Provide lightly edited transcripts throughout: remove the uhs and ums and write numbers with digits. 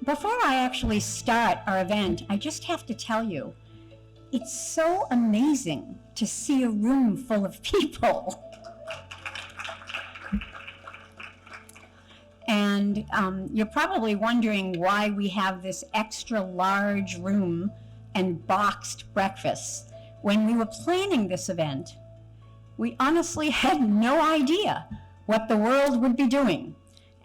Before I actually start our event, I just have to tell you, it's so amazing to see a room full of people. And you're probably wondering why we have this extra large room and boxed breakfasts. When we were planning this event, we honestly had no idea what the world would be doing.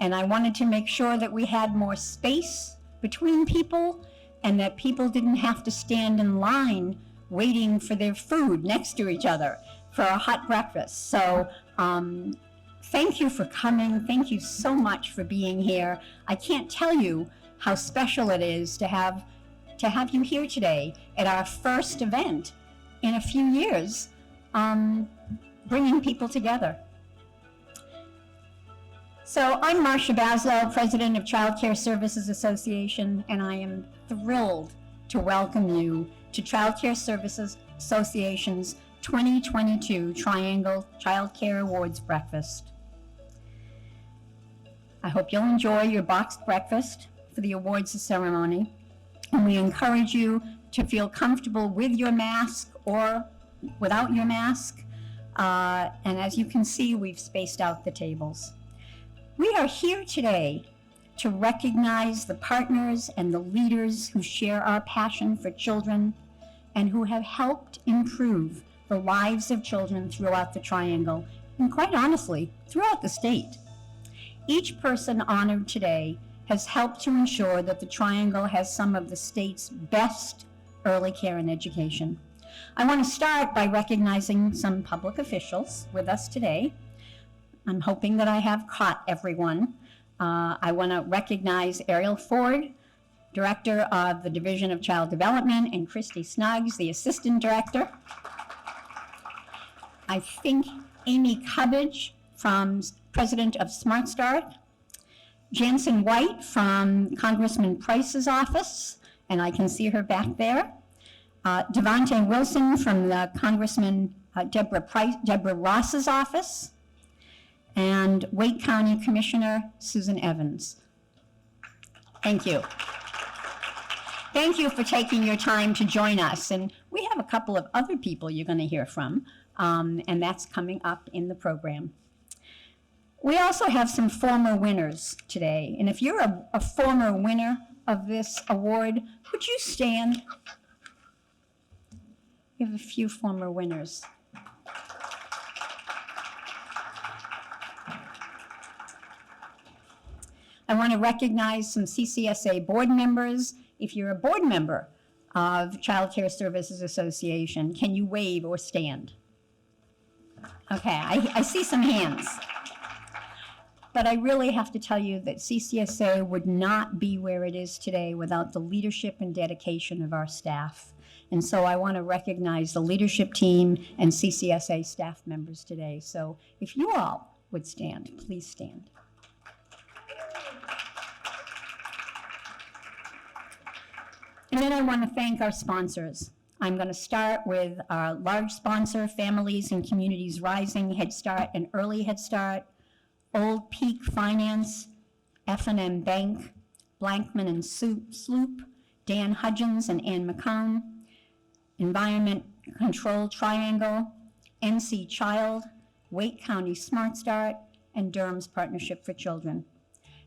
And I wanted to make sure that we had more space between people and that people didn't have to stand in line waiting for their food next to each other for a hot breakfast. So thank you for coming. Thank you so much for being here. I can't tell you how special it is to have you here today at our first event in a few years, bringing people together. So I'm Marcia Baslow, President of Child Care Services Association, and I am thrilled to welcome you to Child Care Services Association's 2022 Triangle Child Care Awards Breakfast. I hope you'll enjoy your boxed breakfast for the awards ceremony, and we encourage you to feel comfortable with your mask or without your mask. And as you can see, we've spaced out the tables. We are here today to recognize the partners and the leaders who share our passion for children and who have helped improve the lives of children throughout the Triangle, and quite honestly, throughout the state. Each person honored today has helped to ensure that the Triangle has some of the state's best early care and education. I want to start by recognizing some public officials with us today. I'm hoping that I have caught everyone. I want to recognize Ariel Ford, Director of the Division of Child Development, and Christy Snuggs, the Assistant Director. I think Amy Cubbage, President of Smart Start. Jansen White from Congressman Bryce's office, and I can see her back there. Devontae Wilson from the Congressman Deborah Ross's office. And Wake County Commissioner Susan Evans. Thank you. Thank you for taking your time to join us. And we have a couple of other people you're going to hear from, and that's coming up in the program. We also have some former winners today. And if you're a former winner of this award, would you stand? We have a few former winners. I want to recognize some CCSA board members. If you're a board member of Child Care Services Association, can you wave or stand? Okay, I see some hands. But I really have to tell you that CCSA would not be where it is today without the leadership and dedication of our staff. And so I want to recognize the leadership team and CCSA staff members today. So if you all would stand, please stand. And then I want to thank our sponsors. I'm going to start with our large sponsor, Families and Communities Rising, Head Start and Early Head Start, Old Peak Finance, F&M Bank, Blankman and Sloop, Dan Hudgens and Ann McCone, Environment Control Triangle, NC Child, Wake County Smart Start, and Durham's Partnership for Children.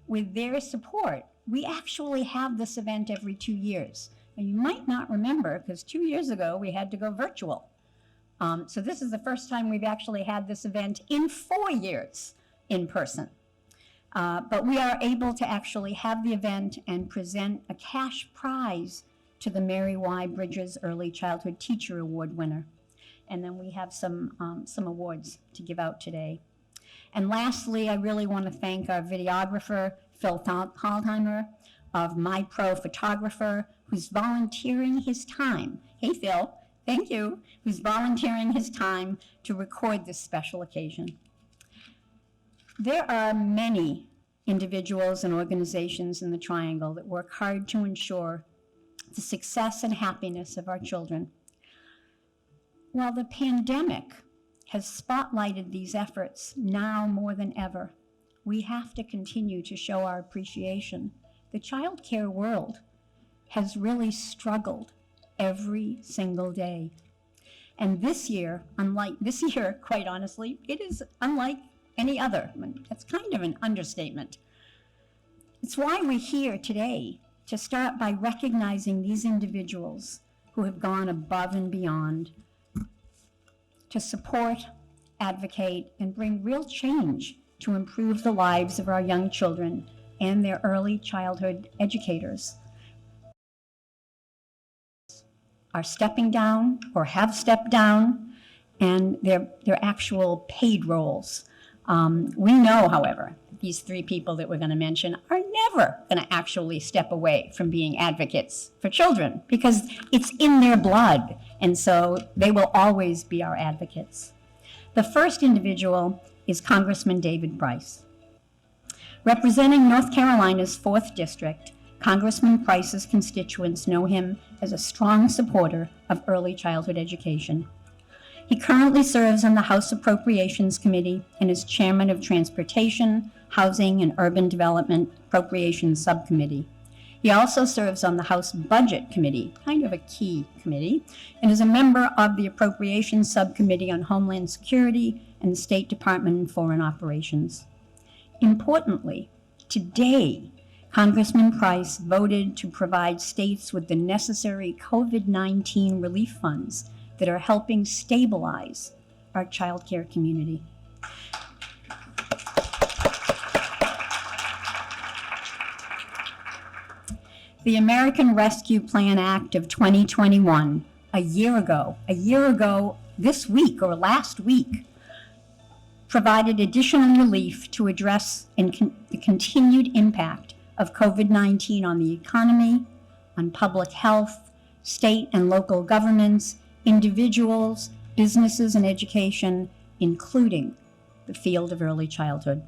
With their support, we actually have this event every 2 years. And you might not remember, because 2 years ago we had to go virtual. So this is the first time we've actually had this event in 4 years in person. But we are able to actually have the event and present a cash prize to the Mary Y. Bridges Early Childhood Teacher Award winner. And then we have some awards to give out today. And lastly, I really want to thank our videographer, Phil Thalheimer, of My Pro Photographer, who's volunteering his time. Hey, Phil, thank you. Who's volunteering his time to record this special occasion. There are many individuals and organizations in the Triangle that work hard to ensure the success and happiness of our children. While the pandemic has spotlighted these efforts now more than ever, we have to continue to show our appreciation the child care world has really struggled every single day. And this year, quite honestly, it is unlike any other. I mean, that's kind of an understatement. It's why we're here today, to start by recognizing these individuals who have gone above and beyond to support, advocate, and bring real change to improve the lives of our young children and their early childhood educators. Are stepping down or have stepped down, and their actual paid roles. We know, however, these three people that we're going to mention are never going to actually step away from being advocates for children because it's in their blood, and so they will always be our advocates. The first individual is Congressman David Bryce. Representing North Carolina's 4th District, Congressman Price's constituents know him as a strong supporter of early childhood education. He currently serves on the House Appropriations Committee and is chairman of Transportation, Housing, and Urban Development Appropriations Subcommittee. He also serves on the House Budget Committee, kind of a key committee, and is a member of the Appropriations Subcommittee on Homeland Security and the State Department and Foreign Operations. Importantly, today, Congressman Price voted to provide states with the necessary COVID-19 relief funds that are helping stabilize our child care community. The American Rescue Plan Act of 2021, a year ago this week or last week, provided additional relief to address the continued impact of COVID-19 on the economy, on public health, state and local governments, individuals, businesses, and education, including the field of early childhood.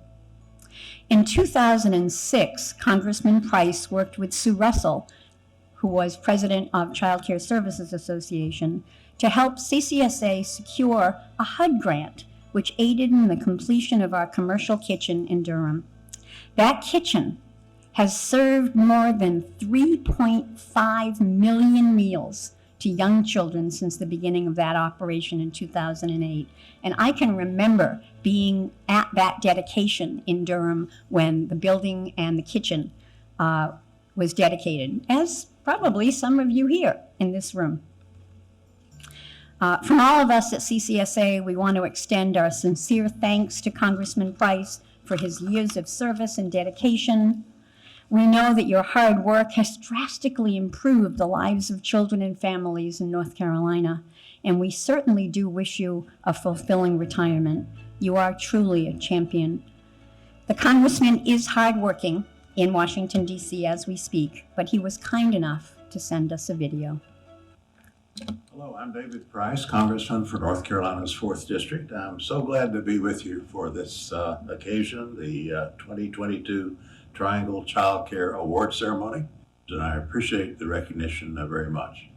In 2006, Congressman Price worked with Sue Russell, who was president of Child Care Services Association, to help CCSA secure a HUD grant, which aided in the completion of our commercial kitchen in Durham. That kitchen has served more than 3.5 million meals to young children since the beginning of that operation in 2008. And I can remember being at that dedication in Durham when the building and the kitchen was dedicated, as probably some of you here in this room. From all of us at CCSA, we want to extend our sincere thanks to Congressman Price for his years of service and dedication. We know that your hard work has drastically improved the lives of children and families in North Carolina, and we certainly do wish you a fulfilling retirement. You are truly a champion. The Congressman is hardworking in Washington, D.C. as we speak, but he was kind enough to send us a video. Hello, I'm David Price, Congressman for North Carolina's 4th District. I'm so glad to be with you for this occasion, the 2022 Triangle Child Care Award Ceremony, and I appreciate the recognition very much.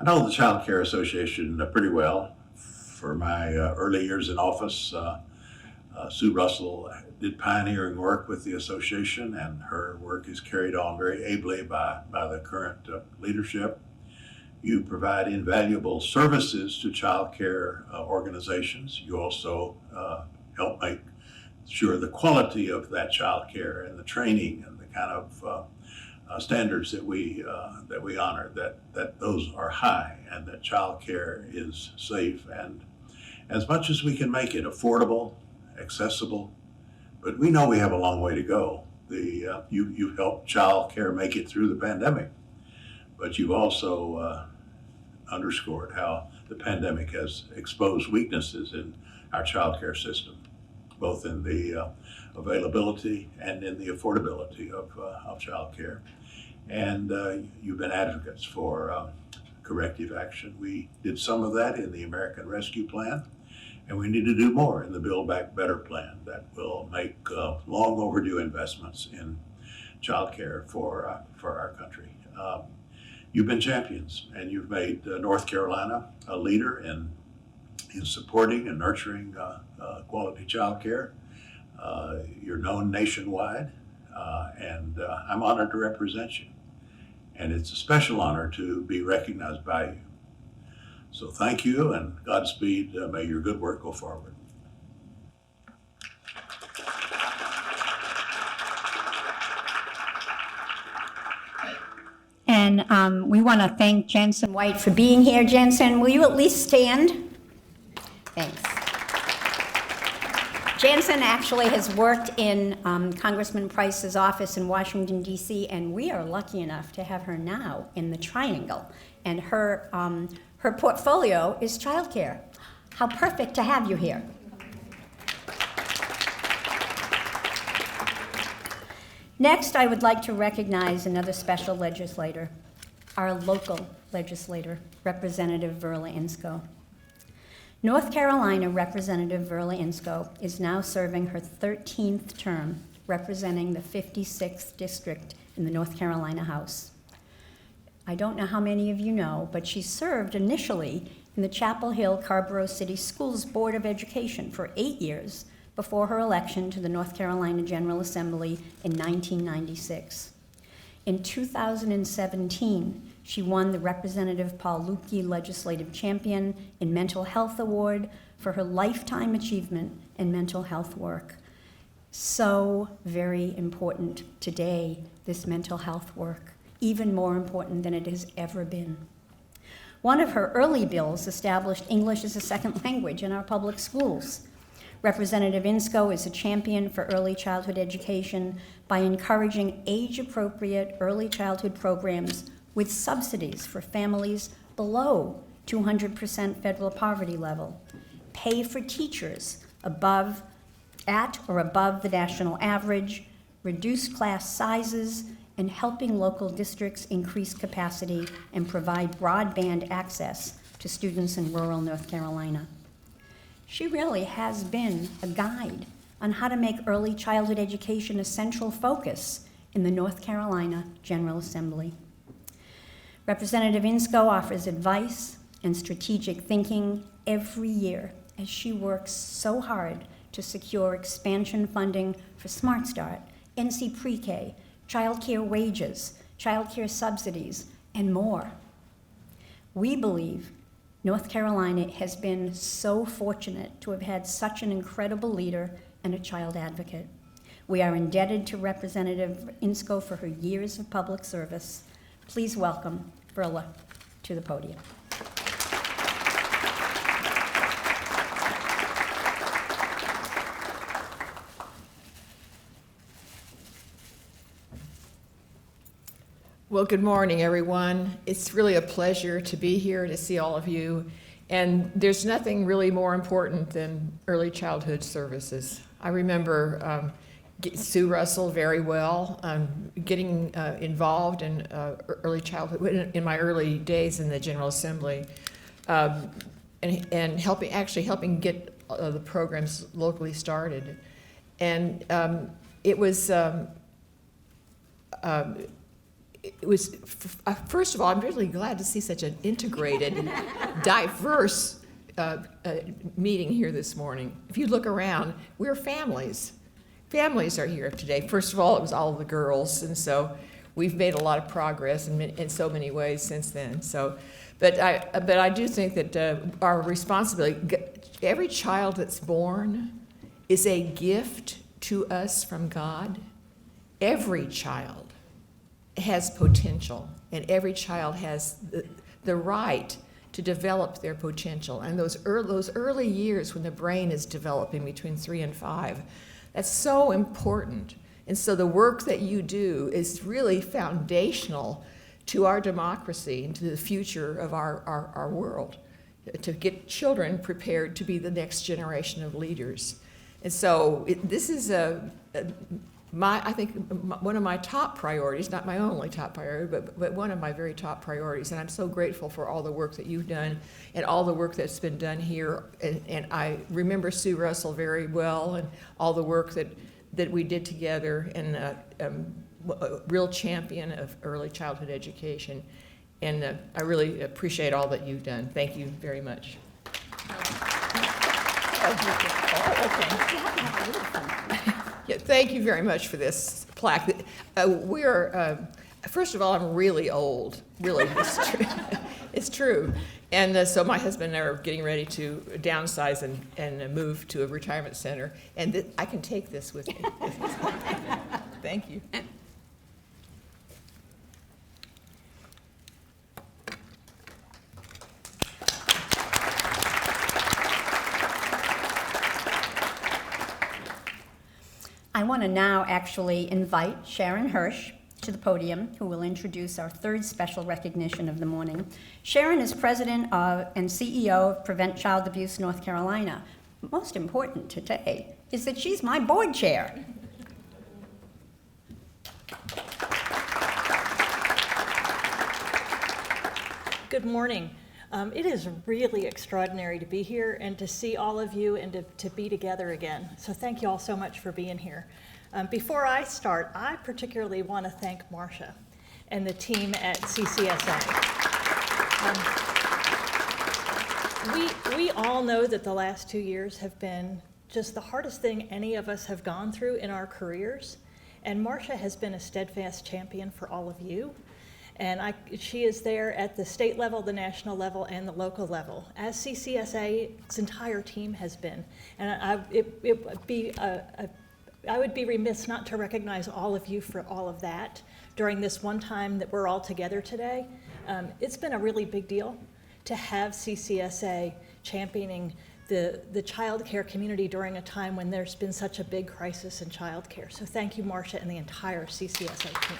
I know the Child Care Association pretty well. For my early years in office, Sue Russell did pioneering work with the association, and her work is carried on very ably by the current leadership. You provide invaluable services to child care organizations. You also help make sure the quality of that child care and the training and the kind of standards that we honor, that those are high and that child care is safe and as much as we can make it affordable, accessible. But we know we have a long way to go. You've helped child care make it through the pandemic, but you've also underscored how the pandemic has exposed weaknesses in our child care system, both in the availability and in the affordability of child care. And you've been advocates for corrective action. We did some of that in the American Rescue Plan, and we need to do more in the Build Back Better plan that will make long overdue investments in child care for our country. You've been champions, and you've made North Carolina a leader in supporting and nurturing quality child care. You're known nationwide. and I'm honored to represent you. And it's a special honor to be recognized by you. So thank you, and Godspeed. May your good work go forward. And we want to thank Jensen White for being here. Jensen, will you at least stand? Thanks. Jensen actually has worked in Congressman Bryce's office in Washington, D.C., and we are lucky enough to have her now in the Triangle. And her portfolio is childcare. How perfect to have you here. Next, I would like to recognize another special legislator, our local legislator, Representative Verla Insko. North Carolina Representative Verla Insko is now serving her 13th term representing the 56th district in the North Carolina House. I don't know how many of you know, but she served initially in the Chapel Hill Carborough City Schools Board of Education for 8 years before her election to the North Carolina General Assembly in 1996. In 2017, she won the Representative Paul Luebke Legislative Champion in Mental Health Award for her lifetime achievement in mental health work. So very important today, this mental health work, even more important than it has ever been. One of her early bills established English as a second language in our public schools. Representative Insko is a champion for early childhood education by encouraging age-appropriate early childhood programs with subsidies for families below 200% federal poverty level, pay for teachers at or above the national average, reduce class sizes, and helping local districts increase capacity and provide broadband access to students in rural North Carolina. She really has been a guide on how to make early childhood education a central focus in the North Carolina General Assembly. Representative Insko offers advice and strategic thinking every year as she works so hard to secure expansion funding for Smart Start, NC Pre-K, child care wages, child care subsidies, and more. We believe North Carolina has been so fortunate to have had such an incredible leader and a child advocate. We are indebted to Representative Insko for her years of public service. Please welcome Verla to the podium. Well, good morning, everyone. It's really a pleasure to be here to see all of you. And there's nothing really more important than early childhood services. I remember Sue Russell very well, getting involved in early childhood in my early days in the General Assembly, and helping get the programs locally started. And it was first of all, I'm really glad to see such an integrated and diverse meeting here this morning. If you look around, we're families. Families are here today. First of all, it was all the girls, and so we've made a lot of progress in so many ways since then. So, but I do think that our responsibility, every child that's born is a gift to us from God. Every child has potential, and every child has the right to develop their potential. And those early years when the brain is developing between 3 and 5, that's so important. And so the work that you do is really foundational to our democracy and to the future of our world, to get children prepared to be the next generation of leaders. And so this is I think one of my top priorities, not my only top priority, but one of my very top priorities. And I'm so grateful for all the work that you've done and all the work that's been done here. And I remember Sue Russell very well and all the work that we did together, and a real champion of early childhood education. And I really appreciate all that you've done. Thank you very much. Yeah, thank you very much for this plaque. First of all, I'm really old. Really, it's true. It's true. And so my husband and I are getting ready to downsize and move to a retirement center. And I can take this with me. Thank you. I want to now actually invite Sharon Hirsch to the podium, who will introduce our third special recognition of the morning. Sharon is president of and CEO of Prevent Child Abuse North Carolina. Most important today is that she's my board chair. Good morning. It is really extraordinary to be here and to see all of you and to be together again. So thank you all so much for being here. Before I start, I particularly want to thank Marcia and the team at CCSA. We all know that the last 2 years have been just the hardest thing any of us have gone through in our careers. And Marcia has been a steadfast champion for all of you. And she is there at the state level, the national level, and the local level, as CCSA's entire team has been. And I would be remiss not to recognize all of you for all of that during this one time that we're all together today. It's been a really big deal to have CCSA championing the child care community during a time when there's been such a big crisis in child care. So thank you, Marcia, and the entire CCSA team.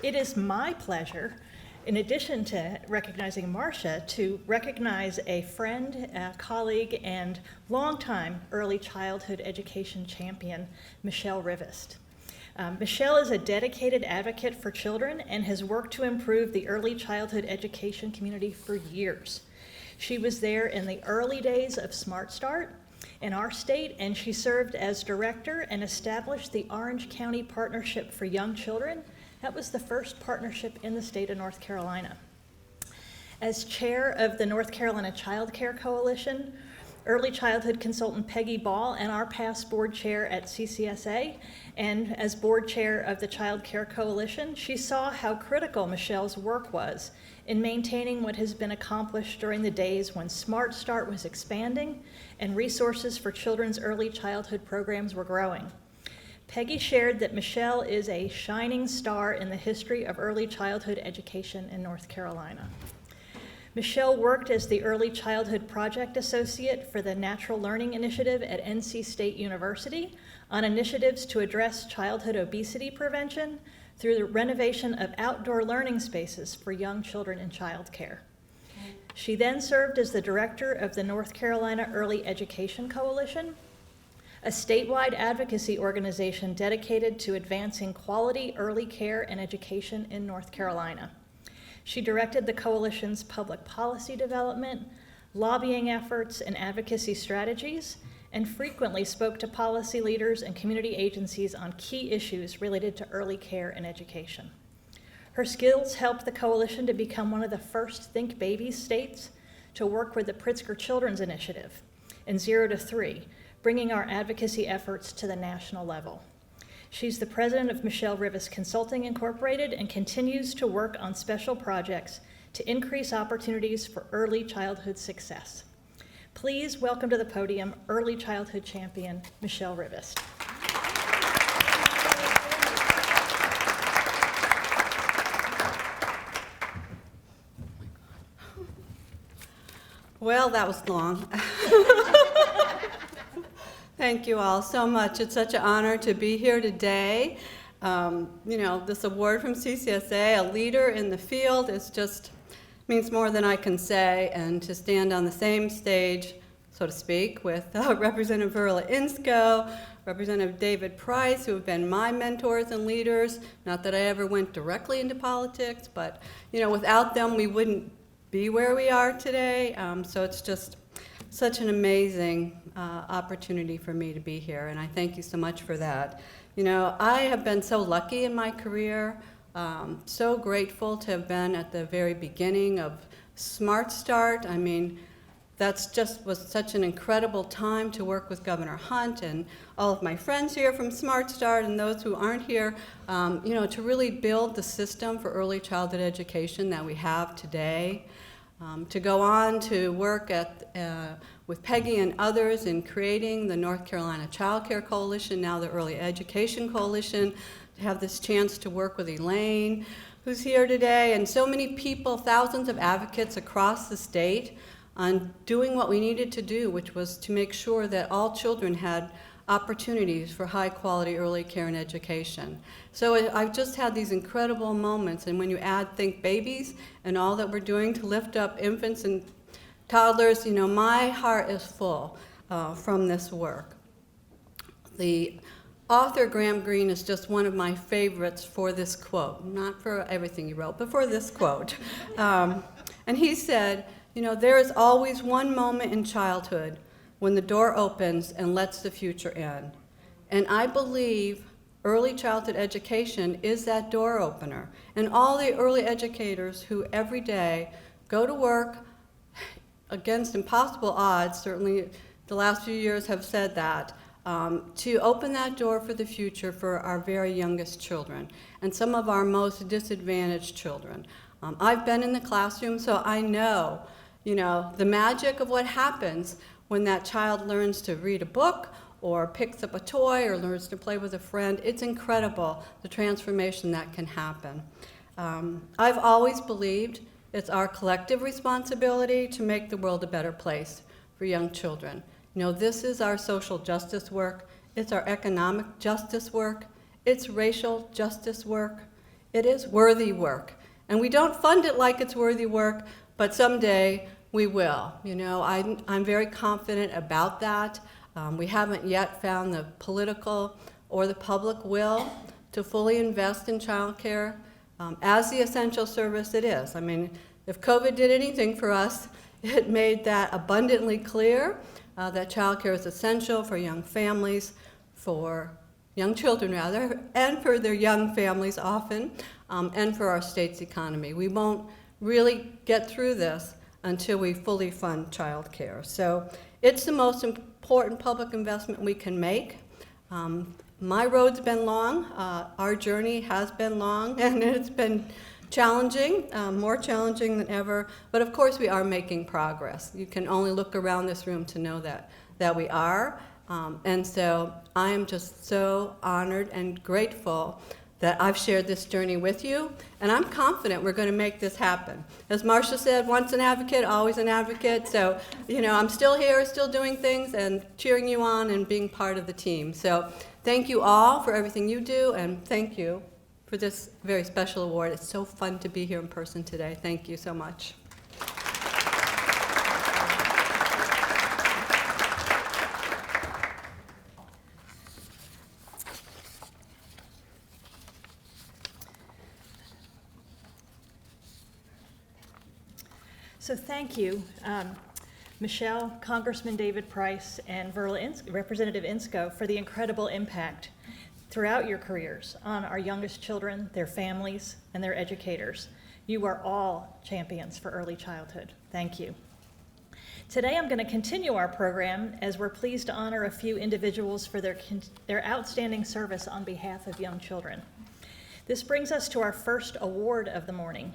It is my pleasure, in addition to recognizing Marcia, to recognize a friend, a colleague, and longtime early childhood education champion, Michelle Rivest. Michelle is a dedicated advocate for children and has worked to improve the early childhood education community for years. She was there in the early days of Smart Start in our state, and she served as director and established the Orange County Partnership for Young Children. That was the first partnership in the state of North Carolina. As chair of the North Carolina Child Care Coalition, early childhood consultant Peggy Ball, and our past board chair at CCSA, and as board chair of the Child Care Coalition, she saw how critical Michelle's work was in maintaining what has been accomplished during the days when Smart Start was expanding and resources for children's early childhood programs were growing. Peggy shared that Michelle is a shining star in the history of early childhood education in North Carolina. Michelle worked as the Early Childhood Project Associate for the Natural Learning Initiative at NC State University on initiatives to address childhood obesity prevention through the renovation of outdoor learning spaces for young children in child care. She then served as the director of the North Carolina Early Education Coalition, a statewide advocacy organization dedicated to advancing quality early care and education in North Carolina. She directed the coalition's public policy development, lobbying efforts, and advocacy strategies, and frequently spoke to policy leaders and community agencies on key issues related to early care and education. Her skills helped the coalition to become one of the first Think Babies states to work with the Pritzker Children's Initiative in 0 to 3, bringing our advocacy efforts to the national level. She's the president of Michelle Rivest Consulting Incorporated and continues to work on special projects to increase opportunities for early childhood success. Please welcome to the podium early childhood champion, Michelle Rivest. Well, that was long. Thank you all so much. It's such an honor to be here today. This award from CCSA, a leader in the field, is just means more than I can say, and to stand on the same stage, so to speak, with Representative Verla Insco, Representative David Price, who have been my mentors and leaders. Not that I ever went directly into politics, but without them we wouldn't be where we are today. So it's just such an amazing opportunity for me to be here, and I thank you so much for that. I have been so lucky in my career, so grateful to have been at the very beginning of Smart Start. I mean, That's just was such an incredible time to work with Governor Hunt and all of my friends here from Smart Start and those who aren't here, to really build the system for early childhood education that we have today. To go on to work with Peggy and others in creating the North Carolina Child Care Coalition, now the Early Education Coalition, to have this chance to work with Elaine, who's here today, and so many people, thousands of advocates across the state on doing what we needed to do, which was to make sure that all children had opportunities for high quality early care and education. So I've just had these incredible moments, and when you think babies and all that we're doing to lift up infants and toddlers, my heart is full from this work. The author, Graham Greene, is just one of my favorites for this quote, not for everything he wrote, but for this quote. And he said, there is always one moment in childhood when the door opens and lets the future in. And I believe early childhood education is that door opener. And all the early educators who every day go to work against impossible odds, certainly the last few years have said that, to open that door for the future for our very youngest children and some of our most disadvantaged children. I've been in the classroom, so I know, the magic of what happens when that child learns to read a book or picks up a toy or learns to play with a friend. It's incredible, the transformation that can happen. I've always believed it's our collective responsibility to make the world a better place for young children. This is our social justice work, it's our economic justice work, it's racial justice work, it is worthy work. And we don't fund it like it's worthy work, but someday we will. I'm very confident about that. We haven't yet found the political or the public will to fully invest in childcare as the essential service it is. I mean, if COVID did anything for us, it made that abundantly clear that childcare is essential for young families, for young children rather, and for their young families often, and for our state's economy. We won't really get through this until we fully fund childcare. So it's the most important public investment we can make. My road's been long, our journey has been long, and it's been challenging, more challenging than ever, but of course we are making progress. You can only look around this room to know that we are, and so I am just so honored and grateful that I've shared this journey with you, and I'm confident we're going to make this happen. As Marcia said, once an advocate, always an advocate, so I'm still here, still doing things, and cheering you on and being part of the team. So thank you all for everything you do, and thank you for this very special award. It's so fun to be here in person today. Thank you so much. So thank you, Michelle, Congressman David Bryce, and Representative Insko for the incredible impact throughout your careers on our youngest children, their families, and their educators. You are all champions for early childhood. Thank you. Today I'm going to continue our program as we're pleased to honor a few individuals for their outstanding service on behalf of young children. This brings us to our first award of the morning.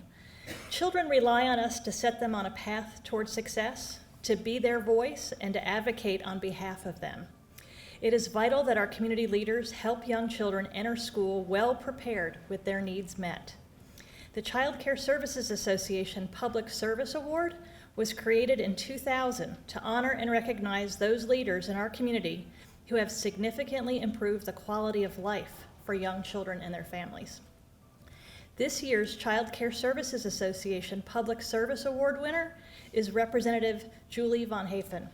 Children rely on us to set them on a path toward success, to be their voice, and to advocate on behalf of them. It is vital that our community leaders help young children enter school well prepared with their needs met. The Child Care Services Association Public Service Award was created in 2000 to honor and recognize those leaders in our community who have significantly improved the quality of life for young children and their families. This year's Child Care Services Association Public Service Award winner is Representative Julie Vaughnhafen.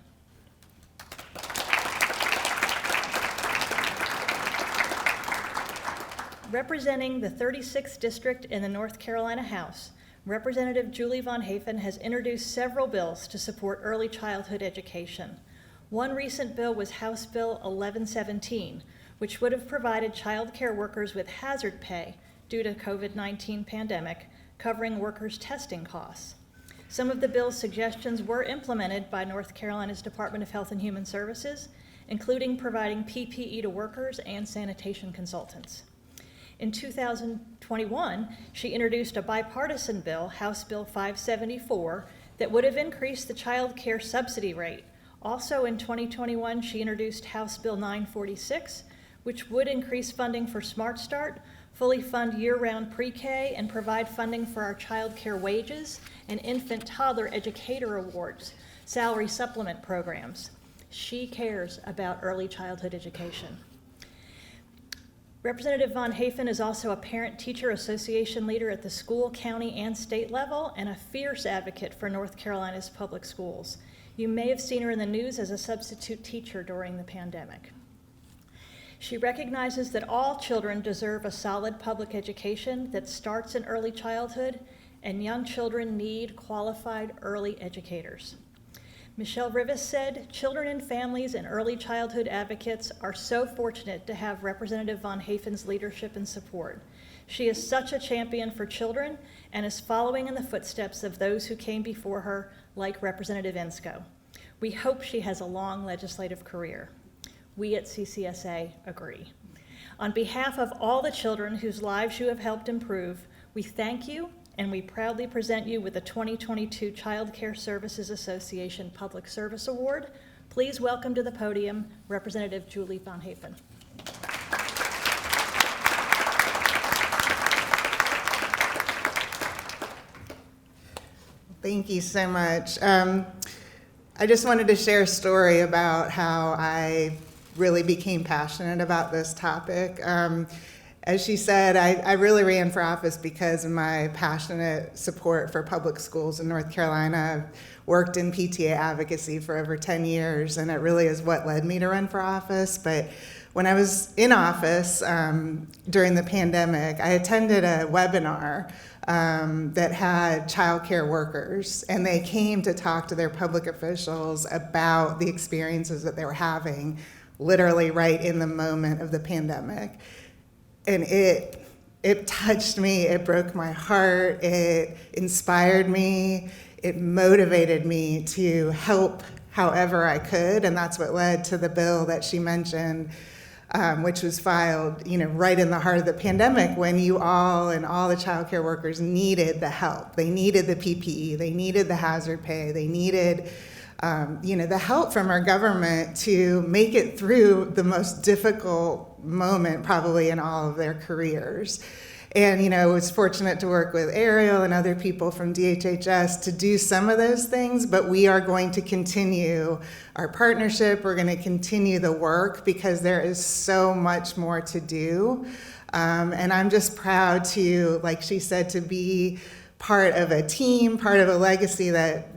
Representing the 36th District in the North Carolina House, Representative Julie Vaughnhafen has introduced several bills to support early childhood education. One recent bill was House Bill 1117, which would have provided child care workers with hazard pay due to COVID-19 pandemic, covering workers' testing costs. Some of the bill's suggestions were implemented by North Carolina's Department of Health and Human Services, including providing PPE to workers and sanitation consultants. In 2021, she introduced a bipartisan bill, House Bill 574, that would have increased the child care subsidy rate. Also in 2021, she introduced House Bill 946, which would increase funding for Smart Start, fully fund year-round pre-K, and provide funding for our child care wages and infant-toddler educator awards, salary supplement programs. She cares about early childhood education. Representative Vaughnhafen is also a parent-teacher association leader at the school, county, and state level, and a fierce advocate for North Carolina's public schools. You may have seen her in the news as a substitute teacher during the pandemic. She recognizes that all children deserve a solid public education that starts in early childhood, and young children need qualified early educators. Michelle Rivas said, "Children and families and early childhood advocates are so fortunate to have Representative Vaughnhafen's leadership and support. She is such a champion for children and is following in the footsteps of those who came before her, like Representative Ensko. We hope she has a long legislative career." We at CCSA agree. On behalf of all the children whose lives you have helped improve, we thank you, and we proudly present you with the 2022 Child Care Services Association Public Service Award. Please welcome to the podium Representative Julie Vaughnhafen. Thank you so much. I just wanted to share a story about how I really became passionate about this topic. As she said, I really ran for office because of my passionate support for public schools in North Carolina. I've worked in PTA advocacy for over 10 years, and it really is what led me to run for office. But when I was in office during the pandemic, I attended a webinar that had child care workers, and they came to talk to their public officials about the experiences that they were having literally right in the moment of the pandemic. And it touched me, it broke my heart, it inspired me, it motivated me to help however I could, and that's what led to the bill that she mentioned, which was filed, right in the heart of the pandemic when you all and all the child care workers needed the help. They needed the PPE, they needed the hazard pay, they needed the help from our government to make it through the most difficult moment probably in all of their careers. And, I was fortunate to work with Ariel and other people from DHHS to do some of those things, but we are going to continue our partnership. We're going to continue the work because there is so much more to do. And I'm just proud to, like she said, to be part of a team, part of a legacy that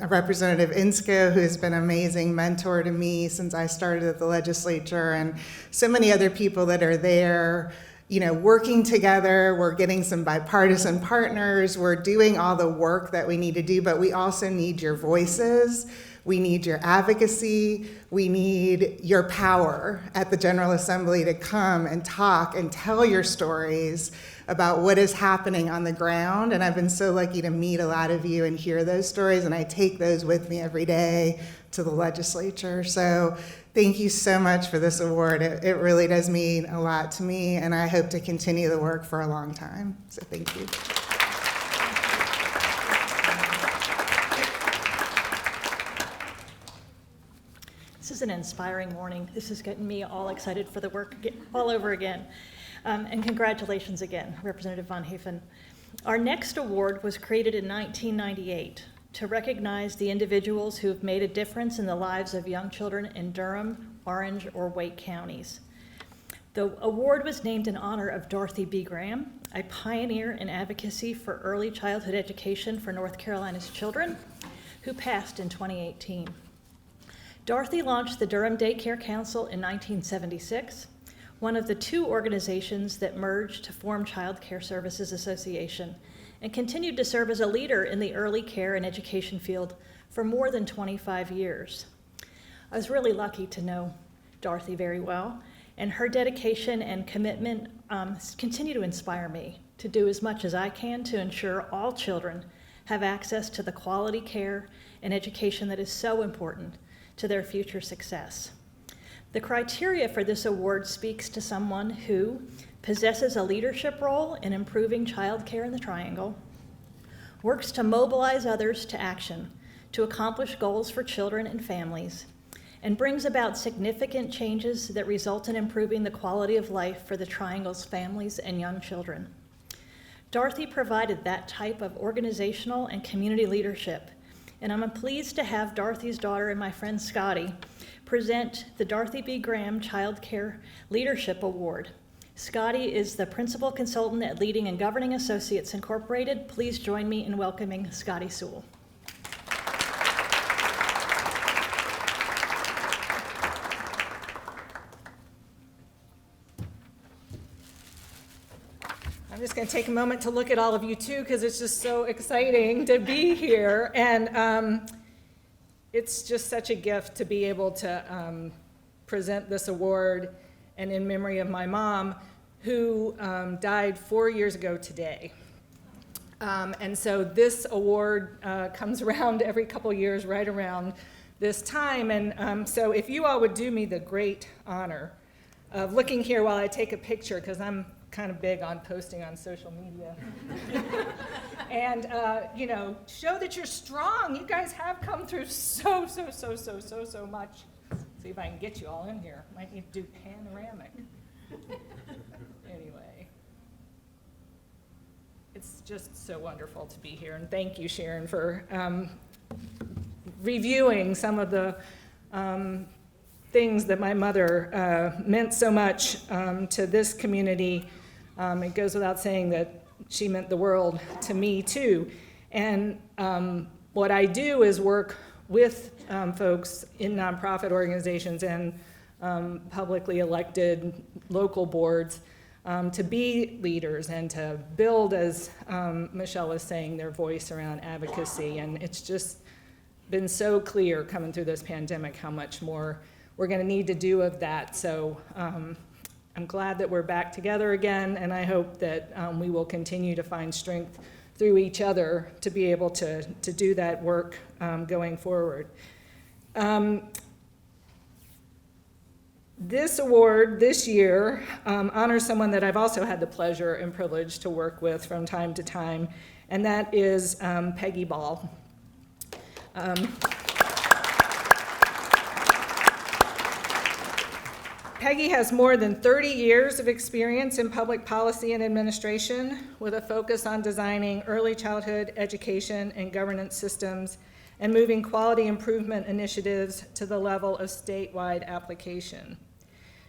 Representative Ensko, who has been an amazing mentor to me since I started at the legislature, and so many other people that are there, working together. We're getting some bipartisan partners. We're doing all the work that we need to do, but we also need your voices. We need your advocacy. We need your power at the General Assembly to come and talk and tell your stories about what is happening on the ground. And I've been so lucky to meet a lot of you and hear those stories, and I take those with me every day to the legislature. So thank you so much for this award. It really does mean a lot to me, and I hope to continue the work for a long time. So thank you. This is an inspiring morning. This is getting me all excited for the work all over again. And congratulations again, Representative Vaughnhafen. Our next award was created in 1998 to recognize the individuals who have made a difference in the lives of young children in Durham, Orange, or Wake counties. The award was named in honor of Dorothy B Graham, a pioneer in advocacy for early childhood education for North Carolina's children, who passed in 2018. Dorothy launched the Durham Daycare Council in 1976, one of the two organizations that merged to form Child Care Services Association, and continued to serve as a leader in the early care and education field for more than 25 years. I was really lucky to know Dorothy very well, and her dedication and commitment continue to inspire me to do as much as I can to ensure all children have access to the quality care and education that is so important to their future success. The criteria for this award speaks to someone who possesses a leadership role in improving child care in the Triangle, works to mobilize others to action to accomplish goals for children and families, and brings about significant changes that result in improving the quality of life for the Triangle's families and young children. Dorothy provided that type of organizational and community leadership, and I'm pleased to have Dorothy's daughter and my friend Scotty present the Dorothy B Graham Child Care Leadership Award. Scotty is the Principal Consultant at Leading and Governing Associates Incorporated. Please join me in welcoming Scotty Sewell. I'm just going to take a moment to look at all of you too, because it's just so exciting to be here. And it's just such a gift to be able to present this award, and in memory of my mom, who died 4 years ago today. And so this award comes around every couple years, right around this time. And so if you all would do me the great honor of looking here while I take a picture, because I'm kind of big on posting on social media. And, show that you're strong. You guys have come through so much. See if I can get you all in here. Might need to do panoramic. Anyway. It's just so wonderful to be here. And thank you, Sharon, for reviewing some of the things that my mother meant so much to this community. It goes without saying that she meant the world to me too. And what I do is work with folks in nonprofit organizations and publicly elected local boards to be leaders and to build, as Michelle was saying, their voice around advocacy. And it's just been so clear coming through this pandemic how much more we're going to need to do of that. So I'm glad that we're back together again, and I hope that we will continue to find strength through each other to be able to do that work going forward. This award this year honors someone that I've also had the pleasure and privilege to work with from time to time, and that is Peggy Ball. Peggy has more than 30 years of experience in public policy and administration, with a focus on designing early childhood education and governance systems and moving quality improvement initiatives to the level of statewide application.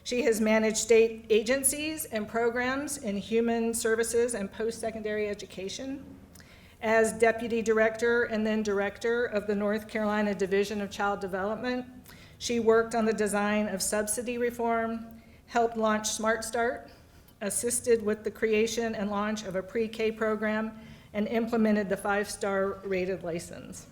She has managed state agencies and programs in human services and post-secondary education. As deputy director and then director of the North Carolina Division of Child Development, she worked on the design of subsidy reform, helped launch Smart Start, assisted with the creation and launch of a pre-K program, and implemented the 5-star rated license.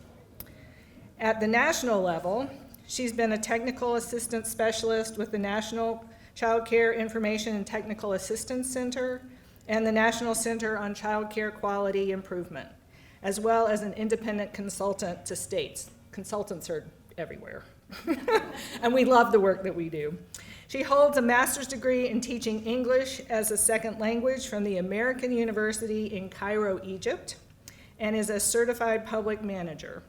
At the national level, she's been a technical assistant specialist with the National Child Care Information and Technical Assistance Center and the National Center on Child Care Quality Improvement, as well as an independent consultant to states. Consultants are everywhere. And we love the work that we do. She holds a master's degree in teaching English as a second language from the American University in Cairo, Egypt, and is a certified public manager.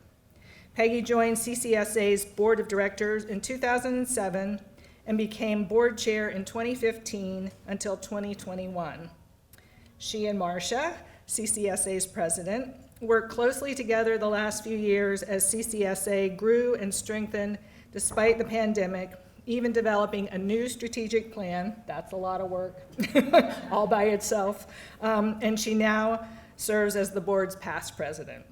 Peggy joined CCSA's board of directors in 2007 and became board chair in 2015 until 2021. She and Marcia, CCSA's president, worked closely together the last few years as CCSA grew and strengthened despite the pandemic, even developing a new strategic plan. That's a lot of work, all by itself. And she now serves as the board's past president.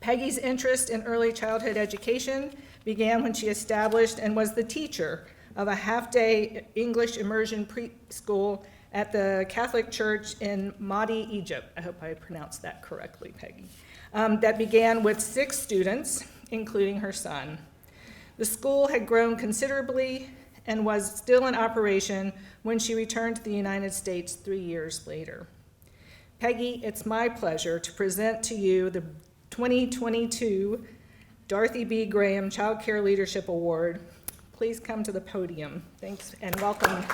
Peggy's interest in early childhood education began when she established and was the teacher of a half-day English immersion preschool at the Catholic Church in Mabini, Egypt. I hope I pronounced that correctly, Peggy. That began with 6 students, including her son. The school had grown considerably and was still in operation when she returned to the United States 3 years later. Peggy, it's my pleasure to present to you the 2022 Dorothy B Graham Child Care Leadership Award. Please come to the podium. Thanks and welcome.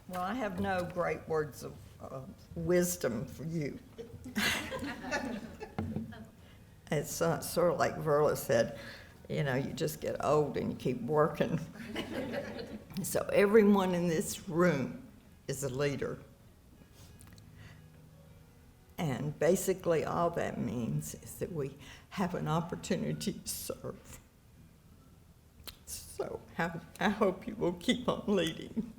Well, I have no great words of wisdom for you. It's sort of like Verla said, you know, you just get old and you keep working. So everyone in this room is a leader. And basically all that means is that we have an opportunity to serve. So I hope you will keep on leading.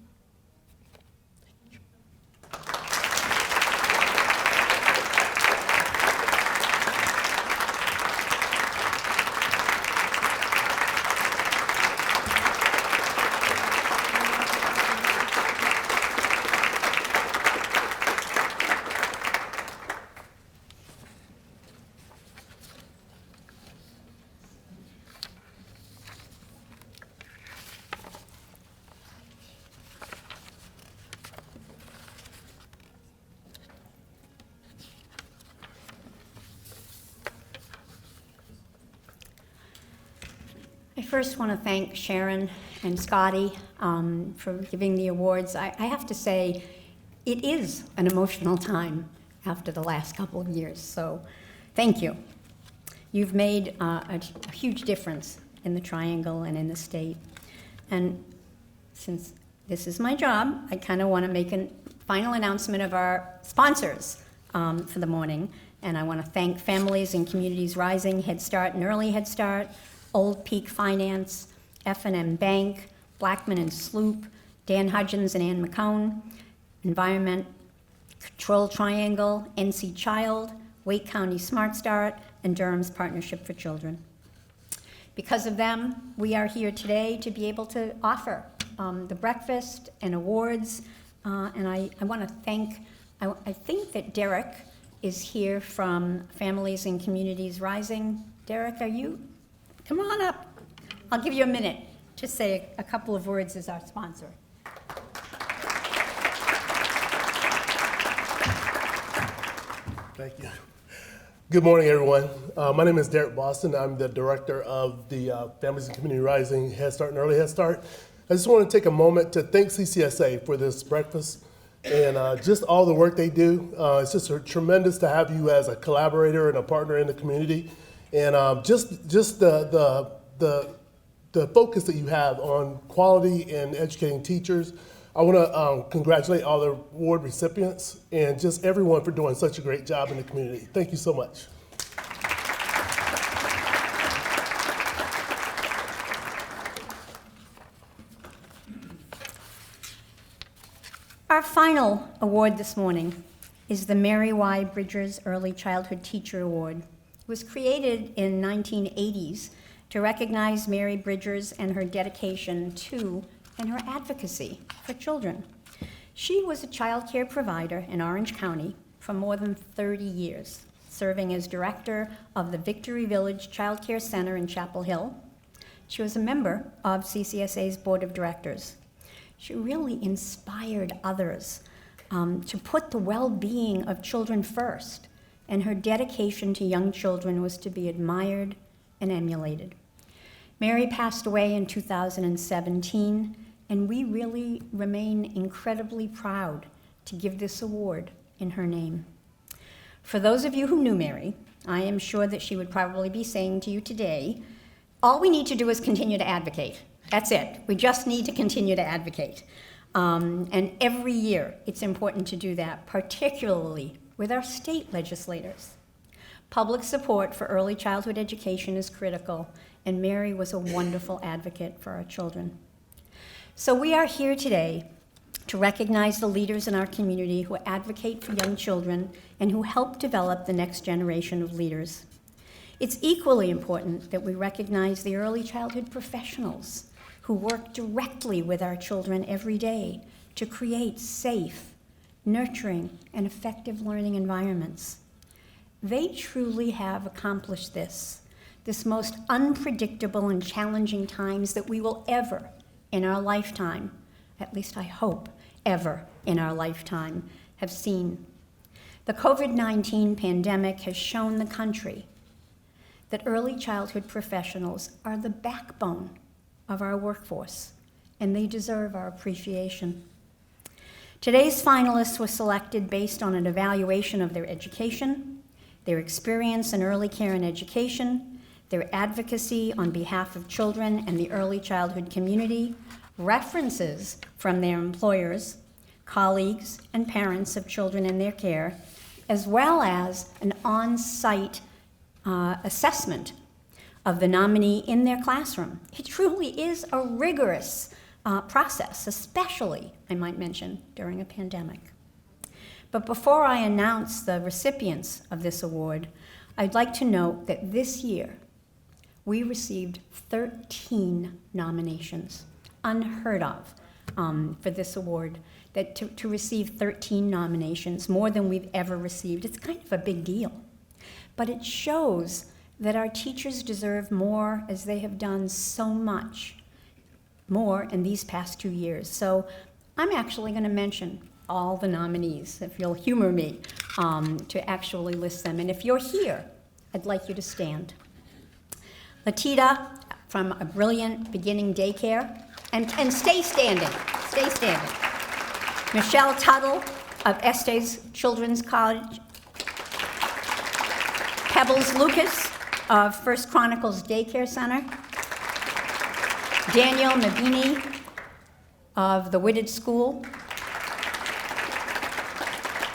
I first want to thank Sharon and Scotty for giving the awards. I have to say, it is an emotional time after the last couple of years, so thank you. You've made a huge difference in the Triangle and in the state. And since this is my job, I kind of want to make a final announcement of our sponsors for the morning. And I want to thank Families and Communities Rising, Head Start and Early Head Start, Old Peak Finance, F&M Bank, Blackman and Sloop, Dan Hudgens and Ann McCone, Environment Control Triangle, NC Child, Wake County Smart Start, and Durham's Partnership for Children. Because of them, we are here today to be able to offer the breakfast and awards. And I want to thank, I think that Derek is here from Families and Communities Rising. Derek, are you? Come on up. I'll give you a minute to say a couple of words as our sponsor. Thank you. Good morning, everyone. My name is Derek Boston. I'm the director of the Families and Community Rising Head Start and Early Head Start. I just want to take a moment to thank CCSA for this breakfast and just all the work they do. It's just tremendous to have you as a collaborator and a partner in the community. And just the focus that you have on quality and educating teachers. I want to congratulate all the award recipients and just everyone for doing such a great job in the community. Thank you so much. Our final award this morning is the Mary Y. Bridgers Early Childhood Teacher Award. It was created in 1980s to recognize Mary Bridgers and her dedication to and her advocacy for children. She was a child care provider in Orange County for more than 30 years, serving as director of the Victory Village Child Care Center in Chapel Hill. She was a member of CCSA's board of directors. She really inspired others to put the well-being of children first, and her dedication to young children was to be admired and emulated. Mary passed away in 2017, and we really remain incredibly proud to give this award in her name. For those of you who knew Mary, I am sure that she would probably be saying to you today, all we need to do is continue to advocate. That's it. We just need to continue to advocate. And every year, it's important to do that, particularly with our state legislators. Public support for early childhood education is critical, and Mary was a wonderful advocate for our children. So we are here today to recognize the leaders in our community who advocate for young children and who help develop the next generation of leaders. It's equally important that we recognize the early childhood professionals who work directly with our children every day to create safe, nurturing, and effective learning environments. They truly have accomplished this most unpredictable and challenging times that we will ever in our lifetime, at least I hope, ever in our lifetime, have seen. The COVID-19 pandemic has shown the country that early childhood professionals are the backbone of our workforce, and they deserve our appreciation. Today's finalists were selected based on an evaluation of their education, their experience in early care and education, their advocacy on behalf of children and the early childhood community, references from their employers, colleagues, and parents of children in their care, as well as an on-site assessment of the nominee in their classroom. It truly is a rigorous process, especially, I might mention, during a pandemic. But before I announce the recipients of this award, I'd like to note that this year, we received 13 nominations, unheard of for this award, that to receive 13 nominations, more than we've ever received. It's kind of a big deal. But it shows that our teachers deserve more, as they have done so much more in these past 2 years. So I'm actually going to mention all the nominees, if you'll humor me, to actually list them. And if you're here, I'd like you to stand. Latita from A Brilliant Beginning Daycare, and stay standing, stay standing. Michelle Tuttle of Estes Children's College. Pebbles Lucas of First Chronicles Daycare Center. Daniel Mabini of the Whitted School.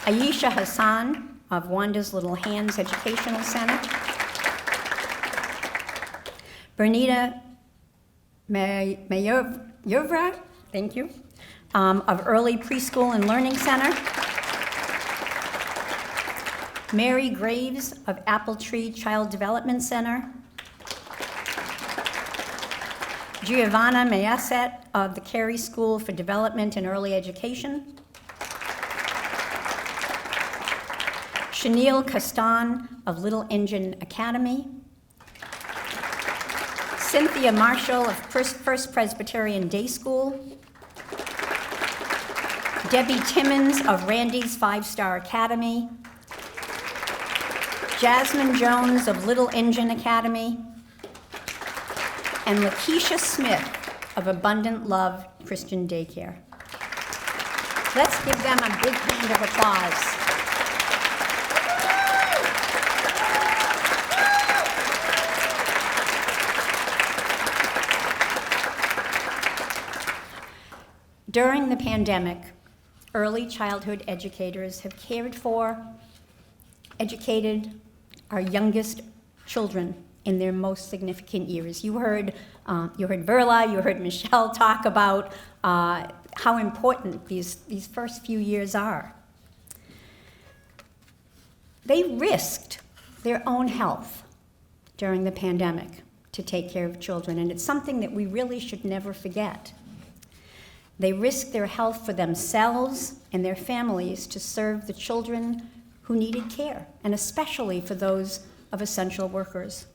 Aisha Hassan of Wanda's Little Hands Educational Center. Bernita Mayovra, thank you, of Early Preschool and Learning Center. Mary Graves of Apple Tree Child Development Center. Giovanna Mayaset of the Carey School for Development and Early Education. Chenille Castan of Little Engine Academy. Cynthia Marshall of First Presbyterian Day School. Debbie Timmons of Randy's Five-Star Academy. Jasmine Jones of Little Engine Academy. And Lakeisha Smith of Abundant Love Christian Daycare. Let's give them a big hand of applause. During the pandemic, early childhood educators have cared for, educated our youngest children in their most significant years. You heard Verla, you heard Michelle talk about how important these first few years are. They risked their own health during the pandemic to take care of children, and it's something that we really should never forget. They risked their health for themselves and their families to serve the children who needed care, and especially for those of essential workers.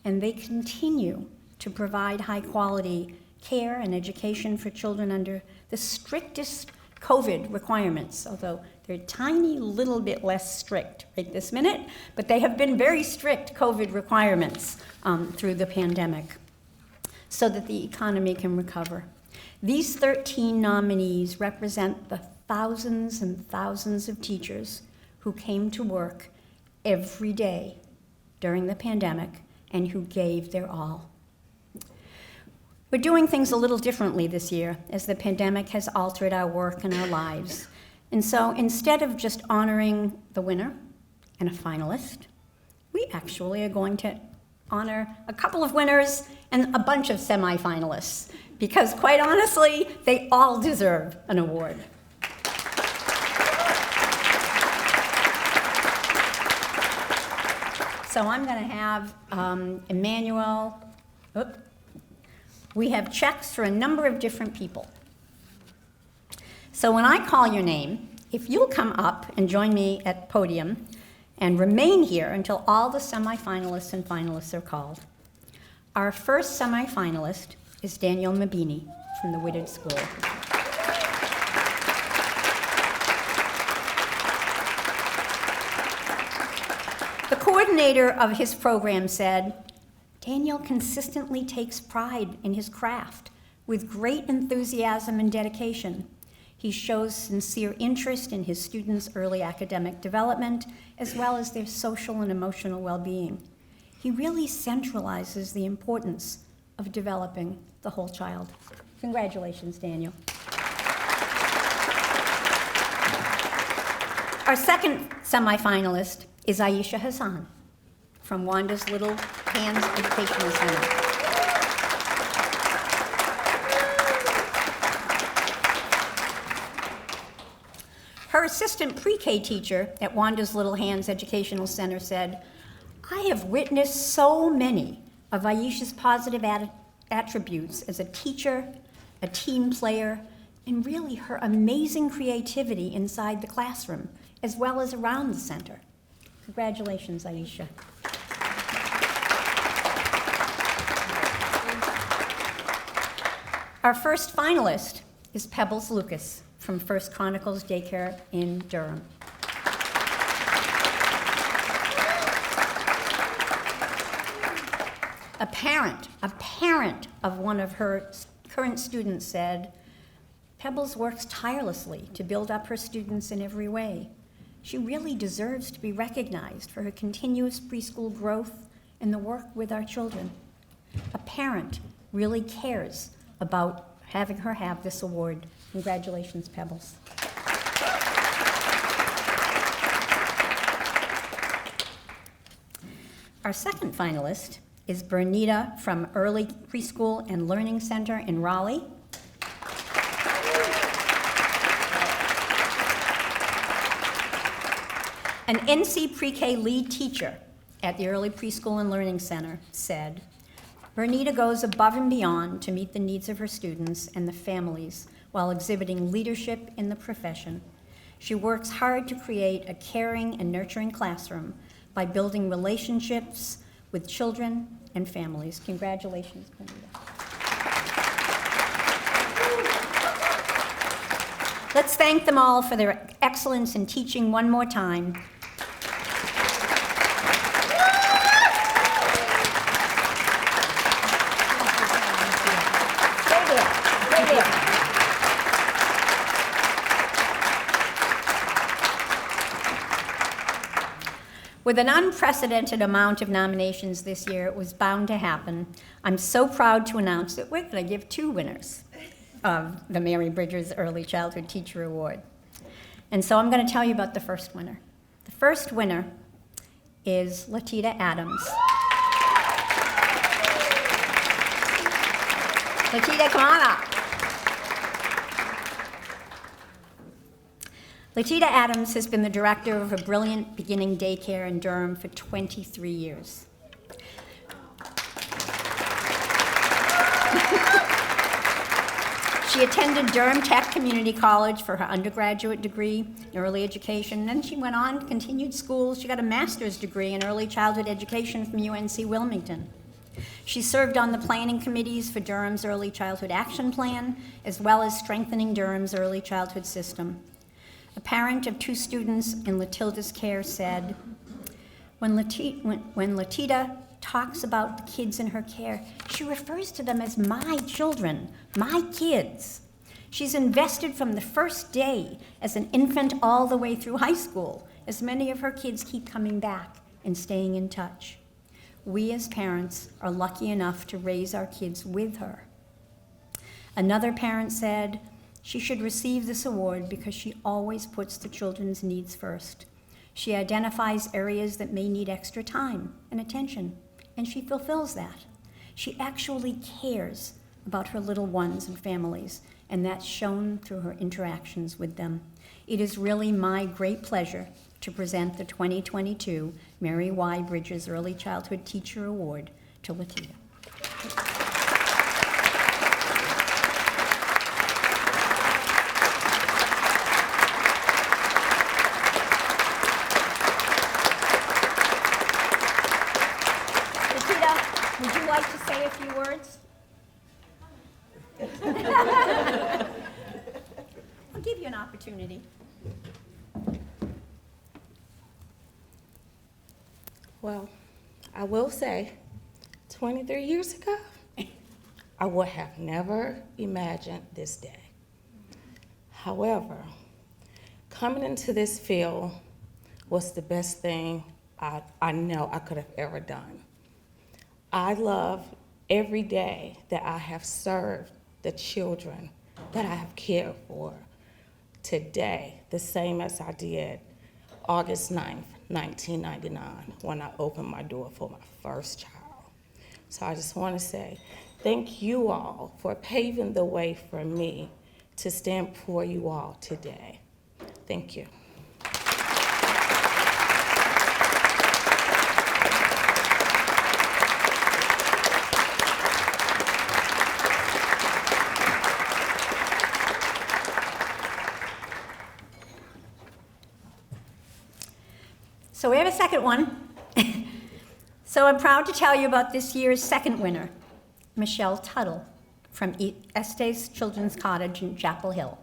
And they continue to provide high-quality care and education for children under the strictest COVID requirements, although they're a tiny little bit less strict right this minute, but they have been very strict COVID requirements through the pandemic so that the economy can recover. These 13 nominees represent the thousands and thousands of teachers who came to work every day during the pandemic and who gave their all. We're doing things a little differently this year as the pandemic has altered our work and our lives. And so instead of just honoring the winner and a finalist, we actually are going to honor a couple of winners and a bunch of semifinalists, because quite honestly, they all deserve an award. So I'm going to have Emmanuel, we have checks for a number of different people. So when I call your name, if you'll come up and join me at Podium, and remain here until all the semifinalists and finalists are called. Our first semifinalist is Daniel Mabini from the Whitted School. The coordinator of his program said, "Daniel consistently takes pride in his craft with great enthusiasm and dedication. He shows sincere interest in his students' early academic development, as well as their social and emotional well-being. He really centralizes the importance of developing the whole child." Congratulations, Daniel. Our second semifinalist is Aisha Hassan from Wanda's Little Hands Educational Center. Her assistant pre-K teacher at Wanda's Little Hands Educational Center said, "I have witnessed so many of Aisha's positive attributes as a teacher, a team player, and really her amazing creativity inside the classroom, as well as around the center." Congratulations, Aisha. Our first finalist is Pebbles Lucas from First Chronicles Daycare in Durham. A parent of one of her current students said, "Pebbles works tirelessly to build up her students in every way. She really deserves to be recognized for her continuous preschool growth and the work with our children." A parent really cares about having her have this award. Congratulations, Pebbles. Our second finalist is Bernita from Early Preschool and Learning Center in Raleigh. An NC Pre-K lead teacher at the Early Preschool and Learning Center said, "Bernita goes above and beyond to meet the needs of her students and the families while exhibiting leadership in the profession. She works hard to create a caring and nurturing classroom by building relationships with children and families." Congratulations, Bernita. Let's thank them all for their excellence in teaching one more time. With an unprecedented amount of nominations this year, it was bound to happen. I'm so proud to announce that we're going to give two winners of the Mary Bridges Early Childhood Teacher Award. And so I'm going to tell you about the first winner. The first winner is Latita Adams. Latita, come on up. Latita Adams has been the director of a brilliant beginning daycare in Durham for 23 years. She attended Durham Tech Community College for her undergraduate degree in early education. Then she went on, continued school. She got a master's degree in early childhood education from UNC Wilmington. She served on the planning committees for Durham's Early Childhood Action Plan, as well as strengthening Durham's early childhood system. A parent of two students in Latilda's care said, when Latita talks about the kids in her care, she refers to them as my children, my kids. She's invested from the first day as an infant all the way through high school, as many of her kids keep coming back and staying in touch. We as parents are lucky enough to raise our kids with her. Another parent said, she should receive this award because she always puts the children's needs first. She identifies areas that may need extra time and attention, and she fulfills that. She actually cares about her little ones and families, and that's shown through her interactions with them. It is really my great pleasure to present the 2022 Mary Y. Bridges Early Childhood Teacher Award to Latita. say a few words? I'll give you an opportunity. Well, I will say, 23 years ago, I would have never imagined this day. However, coming into this field was the best thing I know I could have ever done. I love every day that I have served the children that I have cared for today, the same as I did August 9th, 1999, when I opened my door for my first child. So I just want to say thank you all for paving the way for me to stand before you all today. Thank you. So we have a second one. So I'm proud to tell you about this year's second winner, Michelle Tuttle from Estes Children's Cottage in Chapel Hill.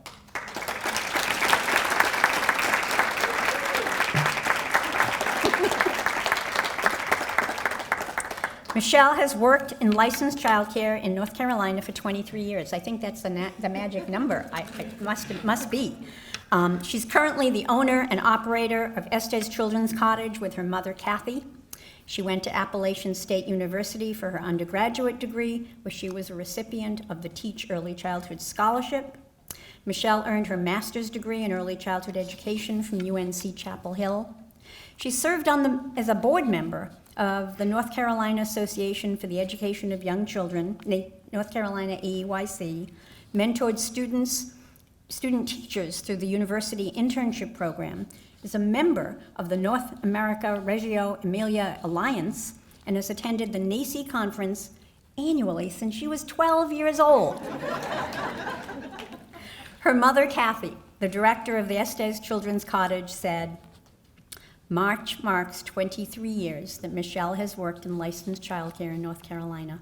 Michelle has worked in licensed childcare in North Carolina for 23 years. I think that's the magic number. It must be. She's currently the owner and operator of Estes Children's Cottage with her mother, Kathy. She went to Appalachian State University for her undergraduate degree, where she was a recipient of the Teach Early Childhood Scholarship. Michelle earned her master's degree in early childhood education from UNC Chapel Hill. She served as a board member of the North Carolina Association for the Education of Young Children, North Carolina AEYC, mentored student teachers through the university internship program, is a member of the North America Reggio Emilia Alliance, and has attended the NACE conference annually since she was 12 years old. Her mother, Kathy, the director of the Estes Children's Cottage, said, "March marks 23 years that Michelle has worked in licensed childcare in North Carolina.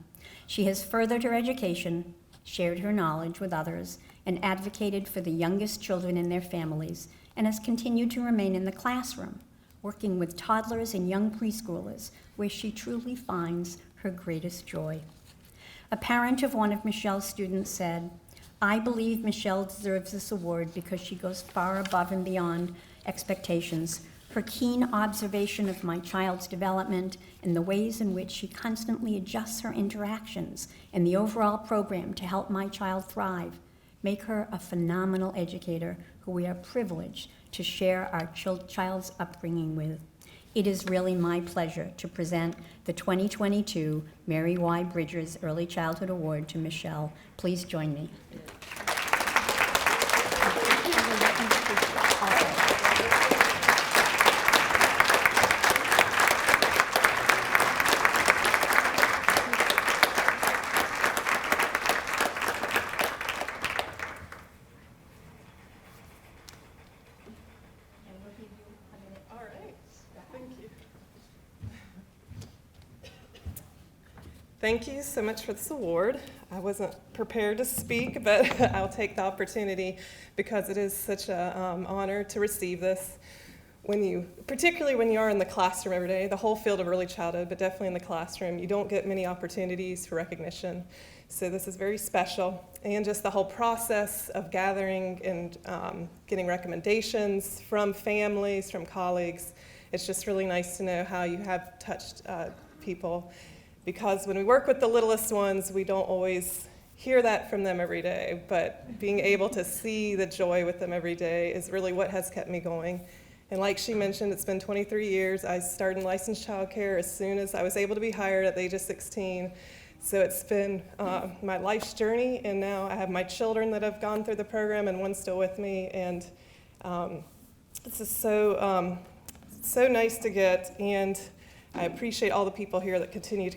She has furthered her education, shared her knowledge with others, and advocated for the youngest children and their families, and has continued to remain in the classroom, working with toddlers and young preschoolers, where she truly finds her greatest joy." A parent of one of Michelle's students said, "I believe Michelle deserves this award because she goes far above and beyond expectations. Her keen observation of my child's development and the ways in which she constantly adjusts her interactions and the overall program to help my child thrive make her a phenomenal educator who we are privileged to share our child's upbringing with. It is really my pleasure to present the 2022 Mary Y. Bridgers Early Childhood Award to Michelle. Please join me. Thank you so much for this award. I wasn't prepared to speak, but I'll take the opportunity because it is such an honor to receive this. Particularly when you are in the classroom every day, the whole field of early childhood, but definitely in the classroom, you don't get many opportunities for recognition. So this is very special. And just the whole process of gathering and getting recommendations from families, from colleagues, it's just really nice to know how you have touched people. Because when we work with the littlest ones, we don't always hear that from them every day, but being able to see the joy with them every day is really what has kept me going. And like she mentioned, it's been 23 years. I started in licensed childcare as soon as I was able to be hired at the age of 16. So it's been my life's journey, and now I have my children that have gone through the program and one's still with me. And this is so nice to get, and I appreciate all the people here that continue to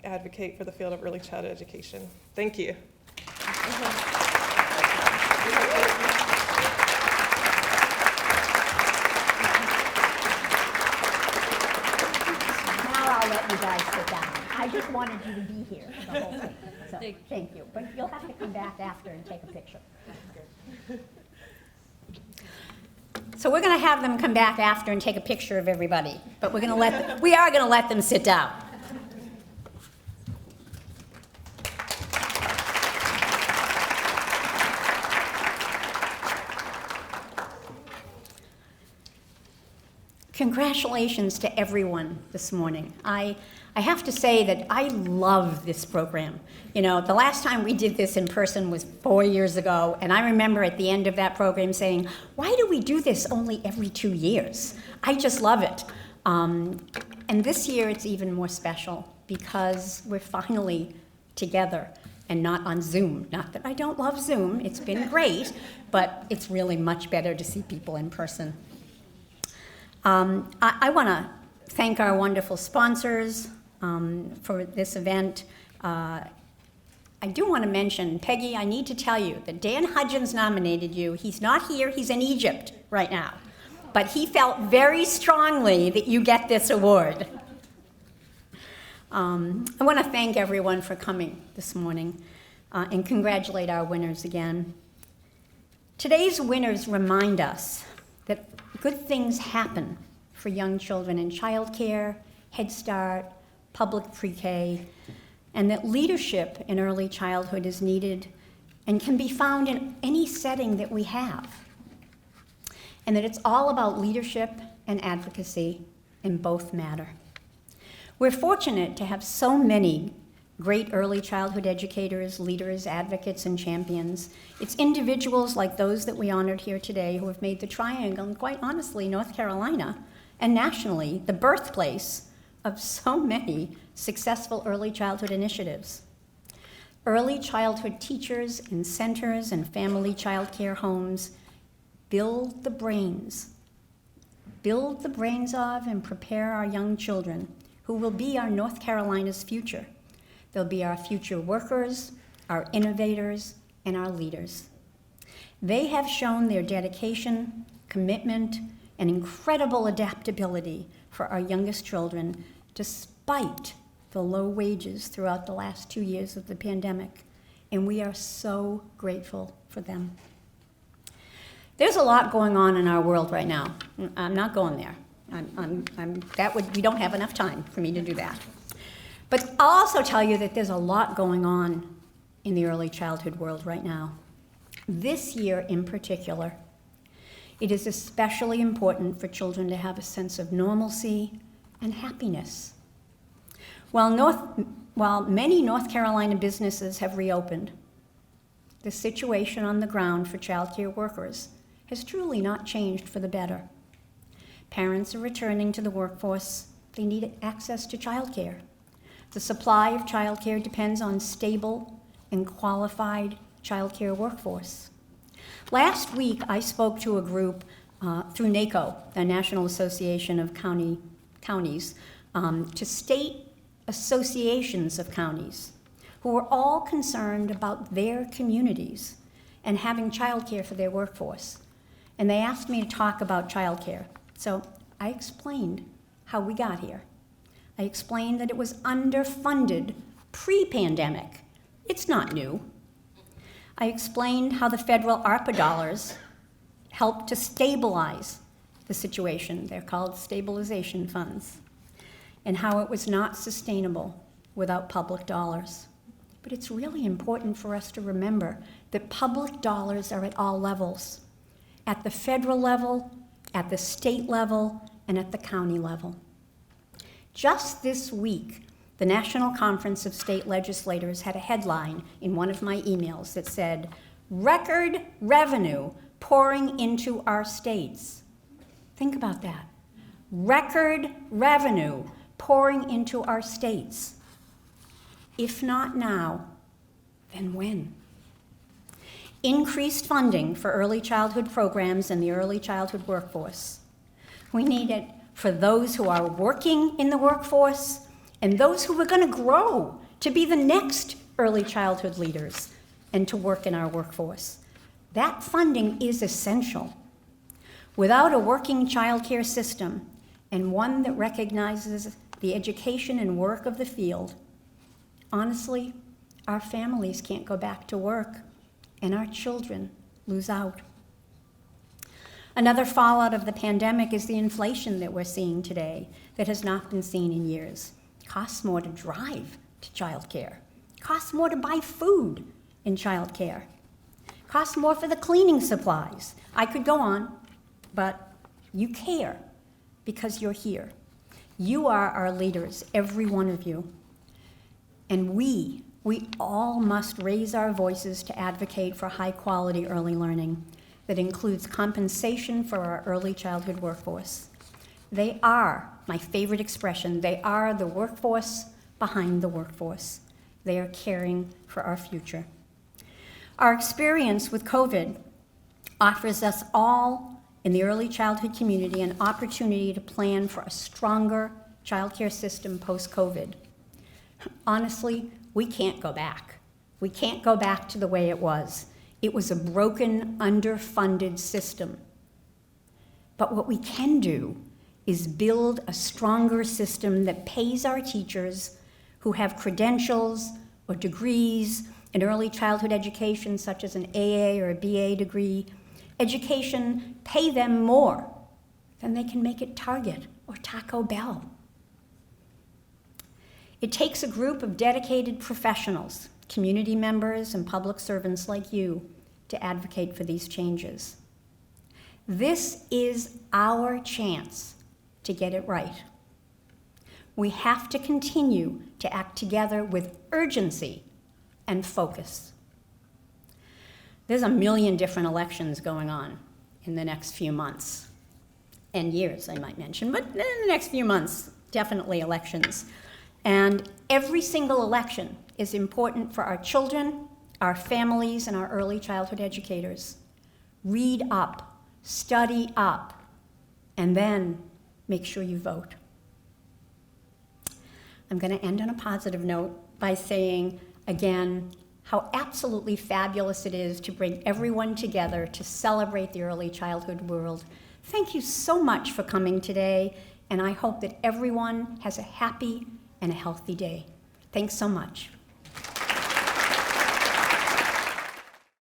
advocate for the field of early childhood education. Thank you. Now I'll let you guys sit down. I I just wanted you to be here for the whole thing. So, thank you. But you'll have to come back after and take a picture. So we're going to have them come back after and take a picture of everybody, but we are going to let them sit down. Congratulations to everyone this morning. I have to say that I love this program. You know, the last time we did this in person was 4 years ago, and I remember at the end of that program saying, why do we do this only every 2 years? I just love it. And this year it's even more special because we're finally together and not on Zoom. Not that I don't love Zoom, it's been great, but it's really much better to see people in person. I want to thank our wonderful sponsors for this event. I do want to mention, Peggy, I need to tell you that Dan Hudgens nominated you. He's not here, he's in Egypt right now. But he felt very strongly that you get this award. I want to thank everyone for coming this morning and congratulate our winners again. Today's winners remind us that good things happen for young children in childcare, Head Start, public pre-K, and that leadership in early childhood is needed and can be found in any setting that we have. And that it's all about leadership and advocacy, and both matter. We're fortunate to have so many great early childhood educators, leaders, advocates, and champions. It's individuals like those that we honored here today who have made the Triangle, and quite honestly, North Carolina, and nationally, the birthplace of so many successful early childhood initiatives. Early childhood teachers in centers and family child care homes build the brains of and prepare our young children who will be our North Carolina's future. They'll be our future workers, our innovators, and our leaders. They have shown their dedication, commitment, and incredible adaptability for our youngest children, despite the low wages throughout the last 2 years of the pandemic. And we are so grateful for them. There's a lot going on in our world right now. I'm not going there. We don't have enough time for me to do that. But I'll also tell you that there's a lot going on in the early childhood world right now. This year in particular, it is especially important for children to have a sense of normalcy and happiness. While many North Carolina businesses have reopened, the situation on the ground for childcare workers has truly not changed for the better. Parents are returning to the workforce. They need access to childcare. The supply of childcare depends on stable and qualified childcare workforce. Last week, I spoke to a group through NACO, the National Association of Counties, to state associations of counties who were all concerned about their communities and having childcare for their workforce. And they asked me to talk about childcare. So I explained how we got here. I explained that it was underfunded pre-pandemic. It's not new. I explained how the federal ARPA dollars helped to stabilize the situation. They're called stabilization funds. And how it was not sustainable without public dollars. But it's really important for us to remember that public dollars are at all levels. At the federal level, at the state level, and at the county level. Just this week, the National Conference of State Legislators had a headline in one of my emails that said, "Record revenue pouring into our states." Think about that. Record revenue pouring into our states. If not now, then when? Increased funding for early childhood programs and the early childhood workforce. We need it for those who are working in the workforce and those who are going to grow to be the next early childhood leaders and to work in our workforce. That funding is essential. Without a working childcare system and one that recognizes the education and work of the field, honestly, our families can't go back to work, and our children lose out. Another fallout of the pandemic is the inflation that we're seeing today that has not been seen in years. It costs more to drive to childcare. It costs more to buy food in childcare. It costs more for the cleaning supplies. I could go on, but you care because you're here. You are our leaders, every one of you. And we all must raise our voices to advocate for high-quality early learning that includes compensation for our early childhood workforce. They are, my favorite expression, they are the workforce behind the workforce. They are caring for our future. Our experience with COVID offers us all in the early childhood community an opportunity to plan for a stronger childcare system post-COVID. Honestly, we can't go back. We can't go back to the way it was. It was a broken, underfunded system. But what we can do is build a stronger system that pays our teachers who have credentials or degrees in early childhood education, such as an AA or a BA degree, pay them more than they can make at Target or Taco Bell. It takes a group of dedicated professionals, community members, and public servants like you to advocate for these changes. This is our chance to get it right. We have to continue to act together with urgency and focus. There's a million different elections going on in the next few months, and years, I might mention, but in the next few months, definitely elections. And every single election is important for our children, our families, and our early childhood educators. Read up, study up, and then make sure you vote. I'm going to end on a positive note by saying, again, how absolutely fabulous it is to bring everyone together to celebrate the early childhood world. Thank you so much for coming today, and I hope that everyone has a happy and a healthy day. Thanks so much.